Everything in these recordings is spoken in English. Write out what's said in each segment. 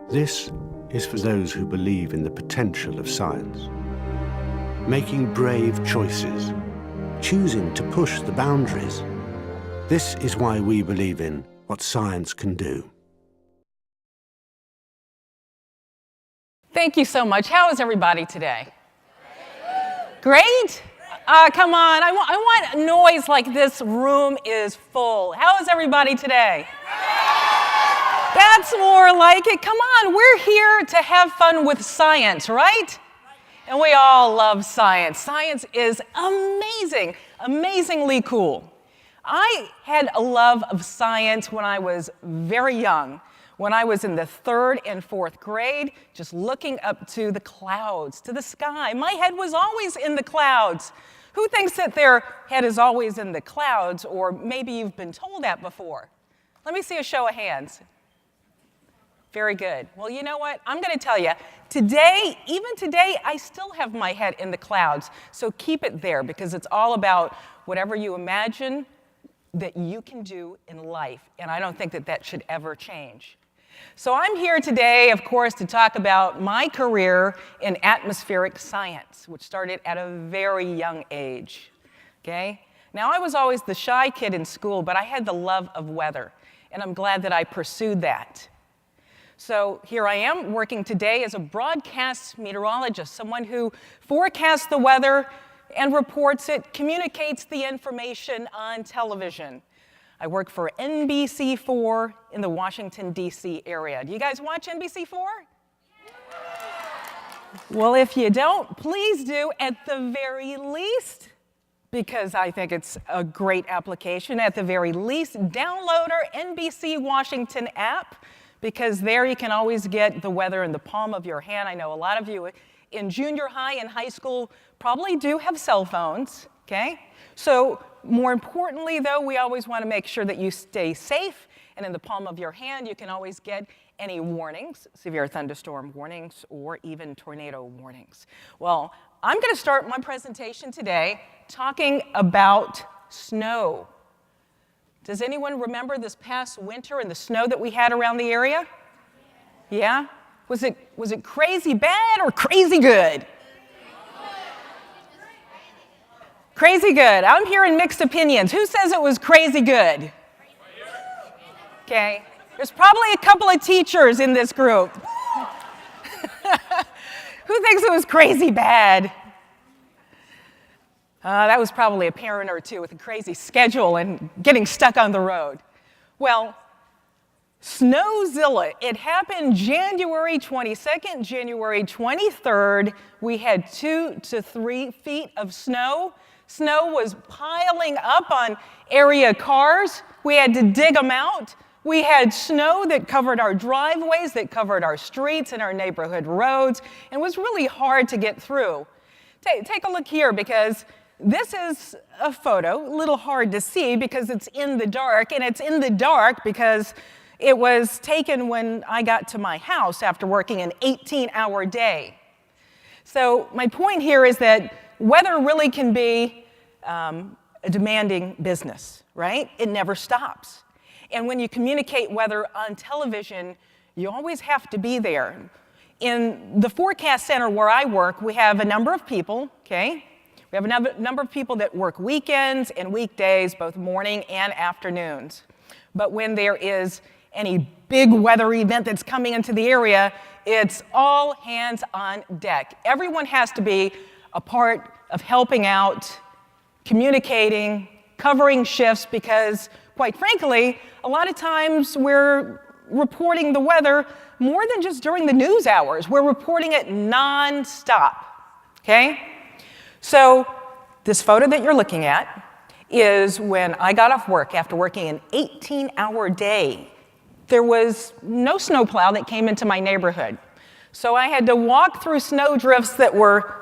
This is for those who believe in the potential of science, making brave choices, choosing to push the boundaries. This is why we believe in what science can do. Thank you so much. How is everybody today? Great? Come on, I want noise like this room is full. How is everybody today? That's more like it. Come on, we're here to have fun with science, right? And we all love science. Science is amazing, amazingly cool. I had a love of science when I was very young, when I was in the 3rd and 4th grade, just looking up to the clouds, to the sky. My head was always in the clouds. Who thinks that their head is always in the clouds, or maybe you've been told that before? Let me see a show of hands. Very good. Well, you know what? I'm going to tell you, today, even today, I still have my head in the clouds. So keep it there, because it's all about whatever you imagine that you can do in life. And I don't think that that should ever change. So I'm here today, of course, to talk about my career in atmospheric science, which started at a very young age. Okay? Now, I was always the shy kid in school, but I had the love of weather. And I'm glad that I pursued that. So here I am working today as a broadcast meteorologist, someone who forecasts the weather and reports it, communicates the information on television. I work for NBC4 in the Washington, D.C. area. Do you guys watch NBC4? Well, if you don't, please do at the very least, because I think it's a great application. At the very least, download our NBC Washington app, because there you can always get the weather in the palm of your hand. I know a lot of you in junior high and high school probably do have cell phones, okay? So more importantly, though, we always want to make sure that you stay safe, and in the palm of your hand, you can always get any warnings, severe thunderstorm warnings, or even tornado warnings. Well, I'm going to start my presentation today talking about snow. Does anyone remember this past winter and the snow that we had around the area? Yeah? Was it crazy bad or crazy good? Crazy good. I'm hearing mixed opinions. Who says it was crazy good? Okay. There's probably a couple of teachers in this group. Who thinks it was crazy bad? That was probably a parent or two with a crazy schedule and getting stuck on the road. Well, Snowzilla, it happened January 22nd, January 23rd. We had 2 to 3 feet of snow. Snow was piling up on area cars. We had to dig them out. We had snow that covered our driveways, that covered our streets and our neighborhood roads, and it was really hard to get through. Take a look here, because this is a photo, a little hard to see because it's in the dark, and it's in the dark because it was taken when I got to my house after working an 18-hour day. So my point here is that weather really can be a demanding business, right? It never stops. And when you communicate weather on television, you always have to be there. In the forecast center where I work, we have a number of people, okay? We have a number of people that work weekends and weekdays, both morning and afternoons. But when there is any big weather event that's coming into the area, it's all hands on deck. Everyone has to be a part of helping out, communicating, covering shifts, because, quite frankly, a lot of times we're reporting the weather more than just during the news hours. We're reporting it nonstop, okay? So this photo that you're looking at is when I got off work after working an 18-hour day. There was no snowplow that came into my neighborhood. So I had to walk through snowdrifts that were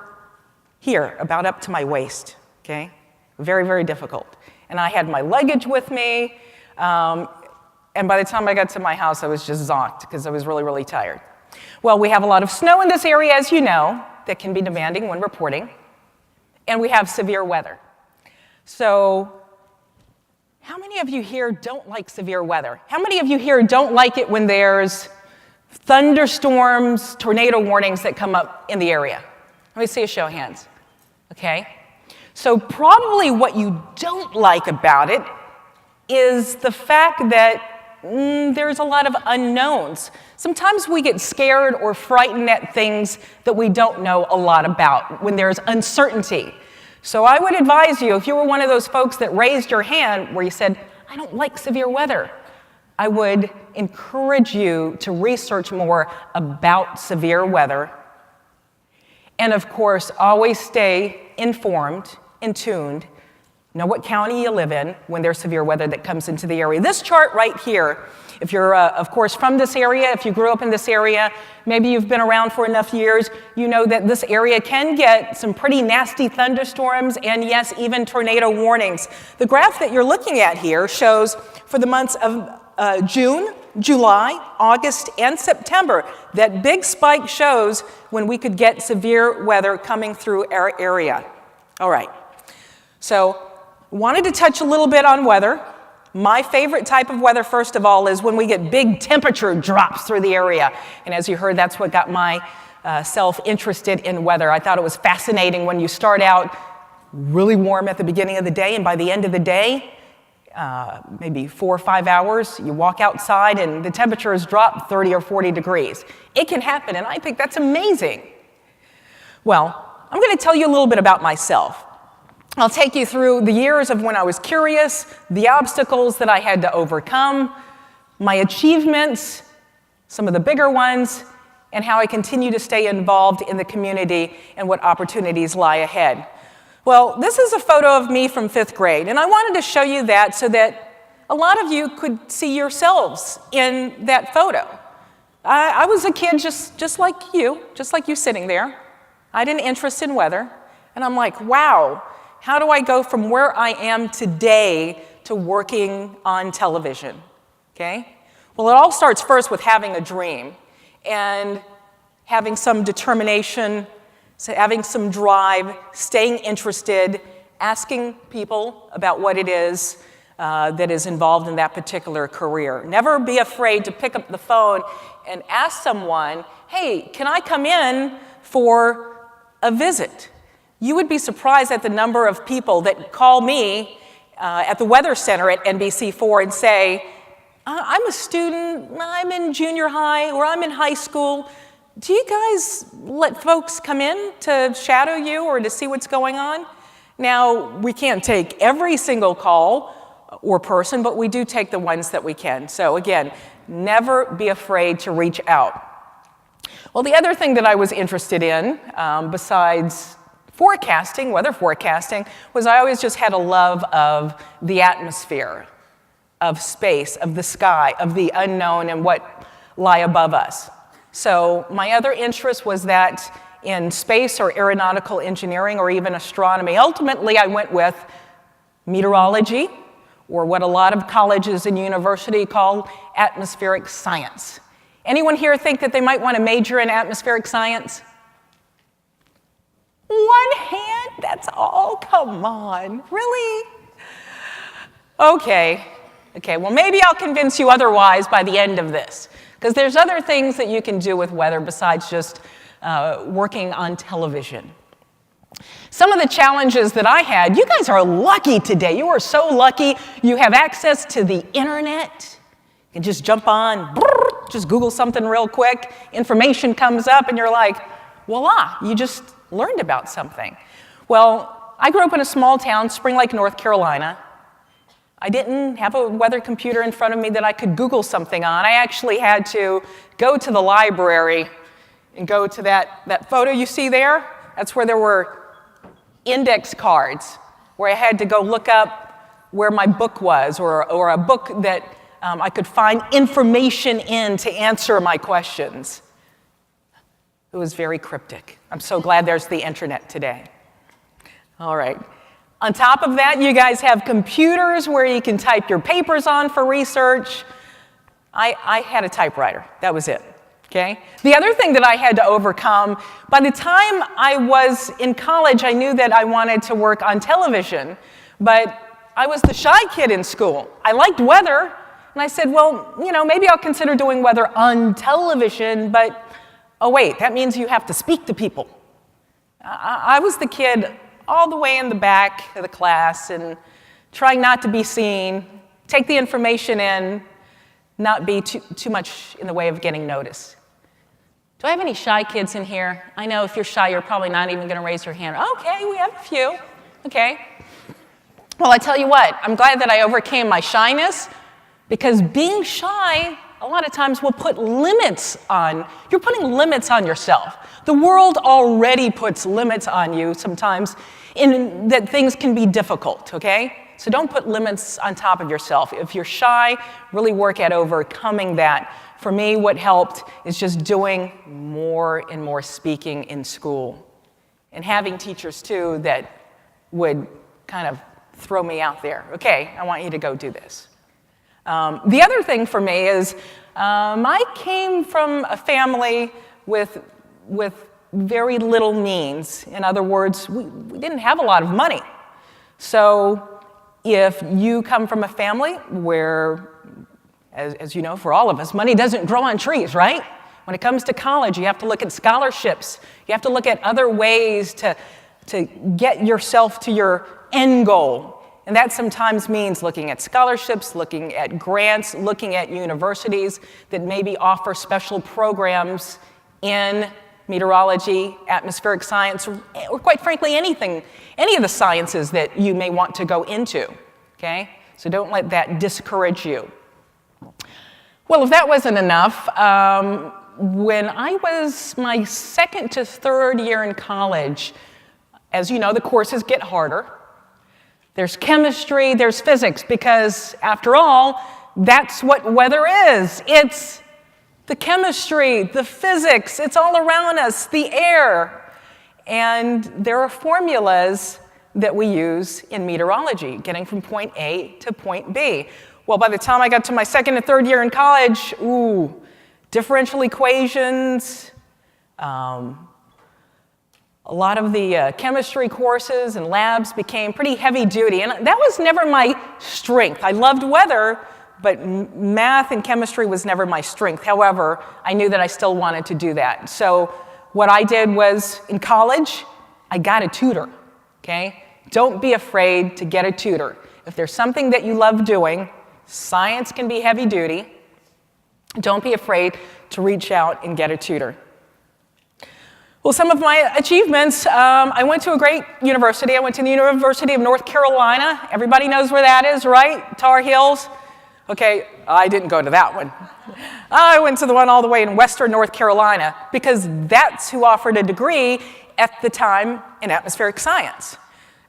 here, about up to my waist, okay? Very, very difficult. And I had my luggage with me, and by the time I got to my house, I was just zonked because I was really, really tired. Well, we have a lot of snow in this area, as you know, that can be demanding when reporting, and we have severe weather. So How many of you here don't like severe weather? How many of you here don't like it when there's thunderstorms, tornado warnings that come up in the area? Let me see a show of hands. Okay. So probably what you don't like about it is the fact that there's a lot of unknowns. Sometimes we get scared or frightened at things that we don't know a lot about when there's uncertainty. So I would advise you, if you were one of those folks that raised your hand where you said, I don't like severe weather, I would encourage you to research more about severe weather. And of course, always stay informed and tuned. Know what county you live in when there's severe weather that comes into the area. This chart right here, if you're, of course, from this area, if you grew up in this area, maybe you've been around for enough years, you know that this area can get some pretty nasty thunderstorms and, yes, even tornado warnings. The graph that you're looking at here shows for the months of June, July, August, and September, that big spike shows when we could get severe weather coming through our area. All right, so wanted to touch a little bit on weather. My favorite type of weather, first of all, is when we get big temperature drops through the area. And as you heard, that's what got myself interested in weather. I thought it was fascinating when you start out really warm at the beginning of the day, and by the end of the day, maybe 4 or 5 hours, you walk outside and the temperature has dropped 30 or 40 degrees. It can happen, and I think that's amazing. Well, I'm going to tell you a little bit about myself. I'll take you through the years of when I was curious, the obstacles that I had to overcome, my achievements, some of the bigger ones, and how I continue to stay involved in the community and what opportunities lie ahead. Well, this is a photo of me from 5th grade, and I wanted to show you that so that a lot of you could see yourselves in that photo. I was a kid just like you sitting there. I had an interest in weather, and I'm like, wow, how do I go from where I am today to working on television? Okay? Well, it all starts first with having a dream and having some determination, having some drive, staying interested, asking people about what it is that is involved in that particular career. Never be afraid to pick up the phone and ask someone, hey, can I come in for a visit? You would be surprised at the number of people that call me at the Weather Center at NBC4 and say, I'm a student, I'm in junior high, or I'm in high school. Do you guys let folks come in to shadow you or to see what's going on? Now, we can't take every single call or person, but we do take the ones that we can. So again, never be afraid to reach out. Well, the other thing that I was interested in, besides forecasting, weather forecasting, was I always just had a love of the atmosphere, of space, of the sky, of the unknown and what lie above us. So my other interest was that in space or aeronautical engineering or even astronomy. Ultimately, I went with meteorology, or what a lot of colleges and universities call atmospheric science. Anyone here think that they might want to major in atmospheric science? One hand, that's all, come on, really? Okay, well maybe I'll convince you otherwise by the end of this, because there's other things that you can do with weather besides just working on television. Some of the challenges that I had, you guys are lucky today, you are so lucky you have access to the internet. You can just jump on, just Google something real quick, information comes up and you're like, voila, you just learned about something. Well, I grew up in a small town, Spring Lake, North Carolina. I didn't have a weather computer in front of me that I could Google something on. I actually had to go to the library and go to that photo you see there. That's where there were index cards, where I had to go look up where my book was, or a book that I could find information in to answer my questions. It was very cryptic. I'm so glad there's the internet today. All right. On top of that, you guys have computers where you can type your papers on for research. I had a typewriter. That was it. Okay? The other thing that I had to overcome, by the time I was in college, I knew that I wanted to work on television, but I was the shy kid in school. I liked weather, and I said, well, maybe I'll consider doing weather on television, but oh wait, that means you have to speak to people. I was the kid all the way in the back of the class and trying not to be seen, take the information in, not be too much in the way of getting noticed. Do I have any shy kids in here? I know if you're shy, you're probably not even going to raise your hand. Okay, we have a few. Okay. Well, I tell you what, I'm glad that I overcame my shyness, because being shy a lot of times will put limits on, you're putting limits on yourself. The world already puts limits on you sometimes in that things can be difficult, okay? So don't put limits on top of yourself. If you're shy, really work at overcoming that. For me, what helped is just doing more and more speaking in school, and having teachers too that would kind of throw me out there. Okay, I want you to go do this. The other thing for me is I came from a family with very little means. In other words, we didn't have a lot of money. So if you come from a family where, as you know, for all of us, money doesn't grow on trees, right? When it comes to college, you have to look at scholarships. You have to look at other ways to get yourself to your end goal. And that sometimes means looking at scholarships, looking at grants, looking at universities that maybe offer special programs in meteorology, atmospheric science, or quite frankly, any of the sciences that you may want to go into, okay? So don't let that discourage you. Well, if that wasn't enough, when I was my second to third year in college, as you know, the courses get harder. There's chemistry, there's physics, because after all, that's what weather is. It's the chemistry, the physics, it's all around us, the air. And there are formulas that we use in meteorology, getting from point A to point B. Well, by the time I got to my second and third year in college, differential equations, a lot of the chemistry courses and labs became pretty heavy duty, and that was never my strength. I loved weather, but math and chemistry was never my strength. However, I knew that I still wanted to do that. So what I did was, in college, I got a tutor, okay? Don't be afraid to get a tutor. If there's something that you love doing, science can be heavy duty, don't be afraid to reach out and get a tutor. Well, some of my achievements, I went to a great university. I went to the University of North Carolina. Everybody knows where that is, right? Tar Heels. Okay, I didn't go to that one. I went to the one all the way in Western North Carolina, because that's who offered a degree at the time in atmospheric science.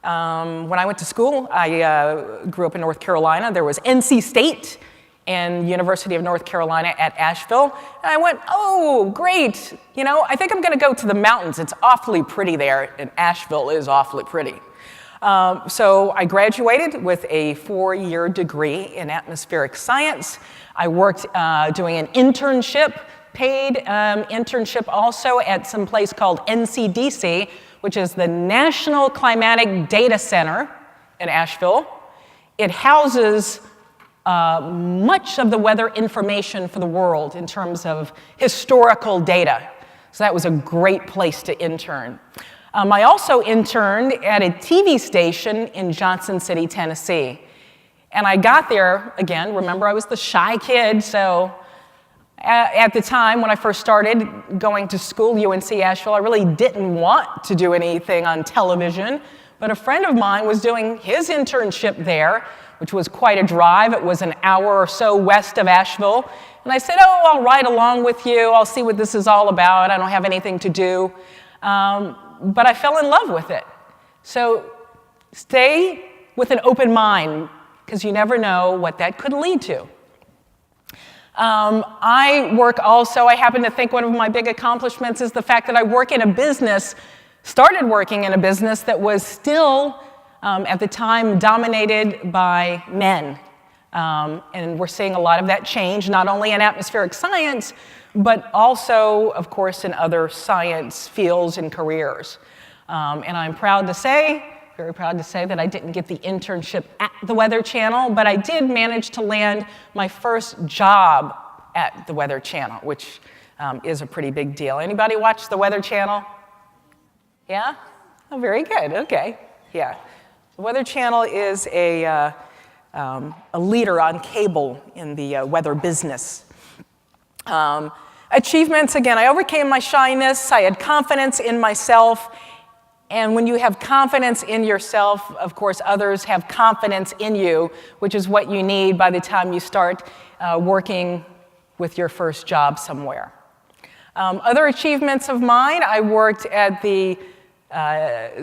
When I went to school, I grew up in North Carolina. There was NC State and University of North Carolina at Asheville. And I went, oh, great. I think I'm going to go to the mountains. It's awfully pretty there, and Asheville is awfully pretty. So I graduated with a 4-year degree in atmospheric science. I worked doing an internship, paid internship also at some place called NCDC, which is the National Climatic Data Center in Asheville. It houses much of the weather information for the world in terms of historical data. So that was a great place to intern. I also interned at a TV station in Johnson City, Tennessee. And I got there, again, remember I was the shy kid, so at the time when I first started going to school, UNC Asheville, I really didn't want to do anything on television, but a friend of mine was doing his internship there, which was quite a drive. It was an hour or so west of Asheville. And I said, oh, I'll ride along with you. I'll see what this is all about. I don't have anything to do. But I fell in love with it. So stay with an open mind, because you never know what that could lead to. I happen to think one of my big accomplishments is the fact that I started working in a business that was still, at the time, dominated by men. And we're seeing a lot of that change, not only in atmospheric science, but also, of course, in other science fields and careers. And I'm proud to say Very proud to say that I didn't get the internship at the Weather Channel, but I did manage to land my first job at the Weather Channel, which is a pretty big deal. Anybody watch the Weather Channel? Yeah? Oh, very good. Okay. Yeah. The Weather Channel is a leader on cable in the weather business. Achievements, again, I overcame my shyness. I had confidence in myself. And when you have confidence in yourself, of course, others have confidence in you, which is what you need by the time you start working with your first job somewhere. Other achievements of mine, I worked at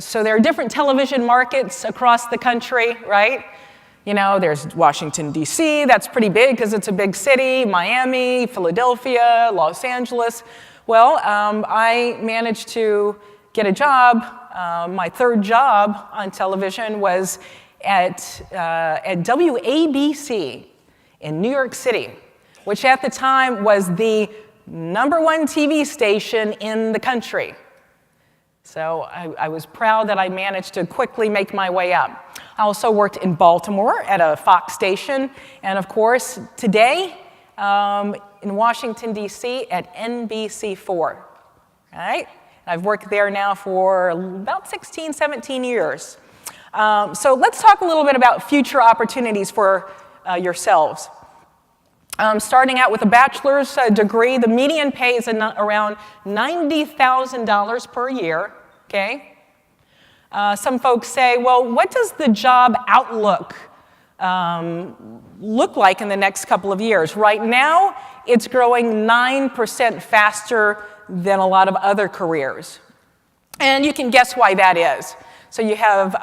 so there are different television markets across the country, right? You know, there's Washington, D.C., that's pretty big because it's a big city, Miami, Philadelphia, Los Angeles. Well, I managed to get a job. My third job on television was at WABC in New York City, which at the time was the #1 TV station in the country. So I was proud that I managed to quickly make my way up. I also worked in Baltimore at a Fox station, and of course, today in Washington, D.C. at NBC4, right? I've worked there now for about 16, 17 years. So let's talk a little bit about future opportunities for yourselves. Starting out with a bachelor's degree, the median pay is around $90,000 per year, okay? Some folks say, well, what does the job outlook look like in the next couple of years? Right now, it's growing 9% faster than a lot of other careers. And you can guess why that is. So you have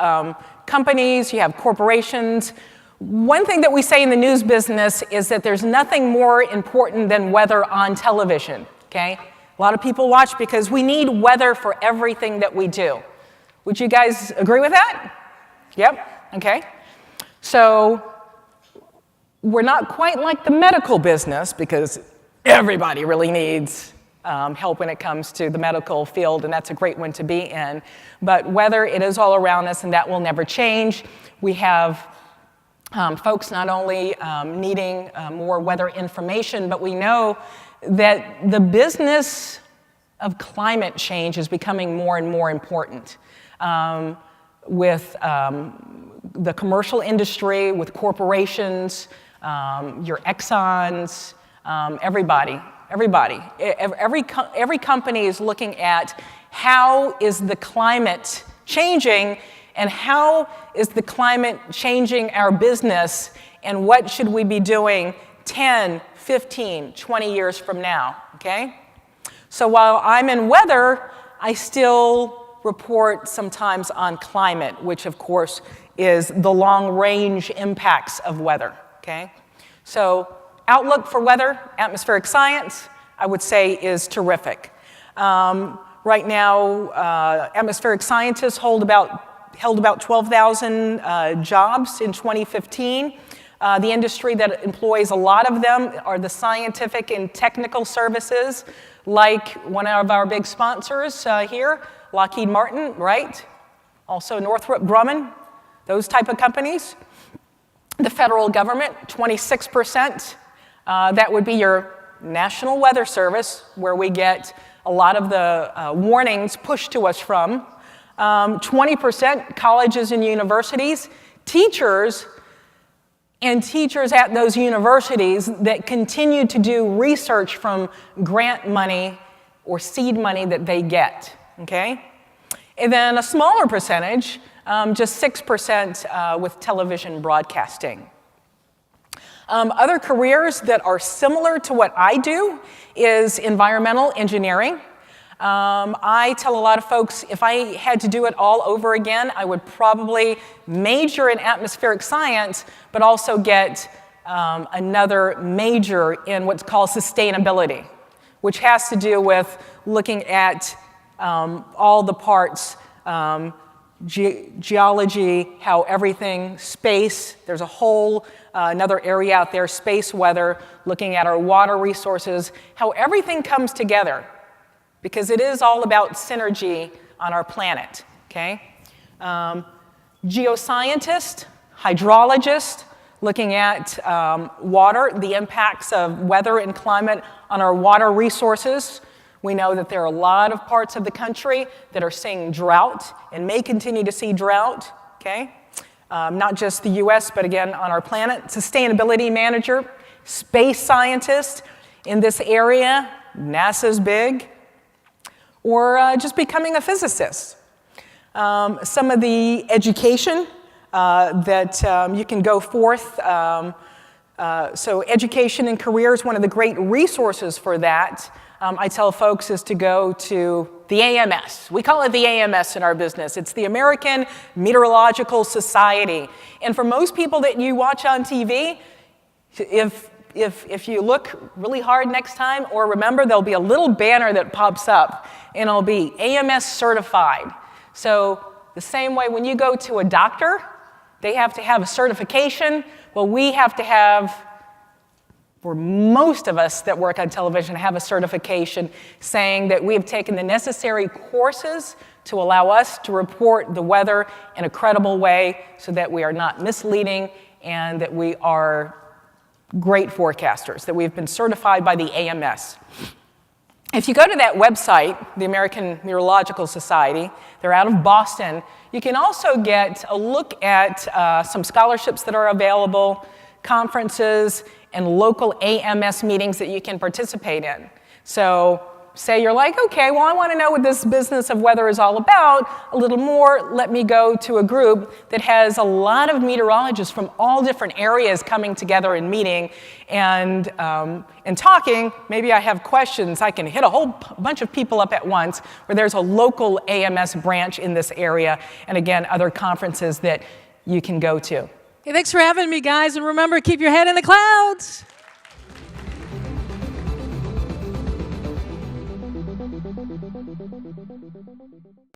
companies, you have corporations. One thing that we say in the news business is that there's nothing more important than weather on television, okay? A lot of people watch because we need weather for everything that we do. Would you guys agree with that? Yep, okay. So we're not quite like the medical business because everybody really needs help when it comes to the medical field, and that's a great one to be in. But weather, it is all around us, and that will never change. We have folks not only needing more weather information, but we know that the business of climate change is becoming more and more important with the commercial industry, with corporations, your Exxons, everybody. Every company is looking at how is the climate changing and how is the climate changing our business and what should we be doing 10, 15, 20 years from now, okay? So while I'm in weather, I still report sometimes on climate, which of course is the long-range impacts of weather, okay? So outlook for weather, atmospheric science, I would say is terrific. Right now, atmospheric scientists held about 12,000 jobs in 2015. The industry that employs a lot of them are the scientific and technical services, like one of our big sponsors here, Lockheed Martin, right? Also Northrop Grumman, those type of companies. The federal government, 26%. That would be your National Weather Service, where we get a lot of the warnings pushed to us from. 20% colleges and universities, teachers at those universities that continue to do research from grant money or seed money that they get, okay? And then a smaller percentage, just 6% with television broadcasting. Other careers that are similar to what I do is environmental engineering. I tell a lot of folks if I had to do it all over again, I would probably major in atmospheric science, but also get another major in what's called sustainability, which has to do with looking at all the parts, geology, how everything, space, there's a whole another area out there, space weather, looking at our water resources, how everything comes together. Because it is all about synergy on our planet, okay? geoscientist, hydrologist, looking at water, the impacts of weather and climate on our water resources. We know that there are a lot of parts of the country that are seeing drought and may continue to see drought, okay? Not just the US, but again, on our planet. Sustainability manager, space scientist in this area, NASA's big, or just becoming a physicist. Some of the education that you can go forth. So education and career is one of the great resources for that. I tell folks is to go to the AMS. We call it the AMS in our business. It's the American Meteorological Society. And for most people that you watch on TV, if you look really hard next time, or remember, there'll be a little banner that pops up, and it'll be AMS certified. So the same way when you go to a doctor, they have to have a certification. Well, we have to have, for most of us that work on television, have a certification saying that we have taken the necessary courses to allow us to report the weather in a credible way so that we are not misleading and that we are great forecasters, that we've been certified by the AMS. If you go to that website, the American Meteorological Society, they're out of Boston, you can also get a look at some scholarships that are available, conferences, and local AMS meetings that you can participate in. So say you're like, okay, well, I want to know what this business of weather is all about a little more. Let me go to a group that has a lot of meteorologists from all different areas coming together and meeting and talking. Maybe I have questions. I can hit a whole bunch of people up at once, where there's a local AMS branch in this area, and again, other conferences that you can go to. Hey, thanks for having me, guys. And remember, keep your head in the clouds.